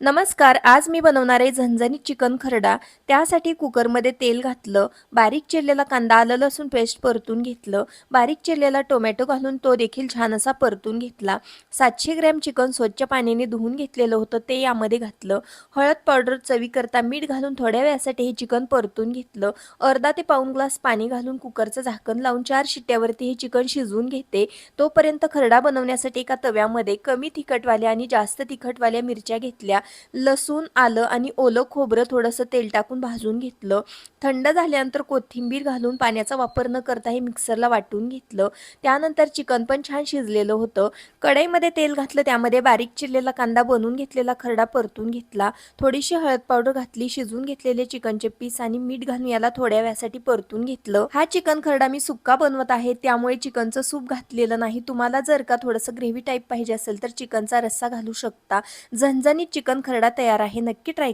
नमस्कार. आज मी बनवणार आहे झणझणीत चिकन खरडा. त्यासाठी कुकरमध्ये तेल घातलं, बारीक चिरलेला कांदा, आलं लसूण पेस्ट परतून घेतलं, बारीक चिरलेला टोमॅटो घालून तो देखील छान असा परतून घेतला. 700 ग्रॅम चिकन स्वच्छ पाण्याने धुवून घेतलेलं होतं ते यामध्ये घातलं. हळद पावडर चवीकरता मीठ घालून थोड्या वेळासाठी हे चिकन परतून घेतलं. अर्धा ते पाऊण ग्लास पाणी घालून कुकरचं झाकण लावून 4 शिट्ट्यावरती हे चिकन शिजवून घेते. तोपर्यंत खरडा बनवण्यासाठी एका तव्यामध्ये कमी तिखटवाल्या आणि जास्त तिखटवाल्या मिरच्या घेतल्या. लसूण, आलं आणि ओलं खोबरं थोडंसं तेल टाकून भाजून घेतलं. थंड झाल्यानंतर कोथिंबीर घालून पाण्याचा वापर न करता हे मिक्सरला वाटून घेतलं. त्यानंतर चिकन पण छान शिजलेलं होतं. कढईमध्ये तेल घातलं, त्यामध्ये बारीक चिरलेला कांदा, बनवून घेतलेला खरडा परतून घेतला. थोडीशी हळद पावडर घातली, शिजवून घेतलेले चिकनचे पीस आणि मीठ घालून याला थोड्या वेळासाठी परतून घेतलं. हा चिकन खरडा मी सुक्का बनवत आहे, त्यामुळे चिकनचं सूप घातलेलं नाही. तुम्हाला जर का थोडंसं ग्रेव्ही टाईप पाहिजे असेल तर चिकनचा रस्सा घालू शकता. झणझणीत चिकन खरडा तयार आहे. नक्की ट्राय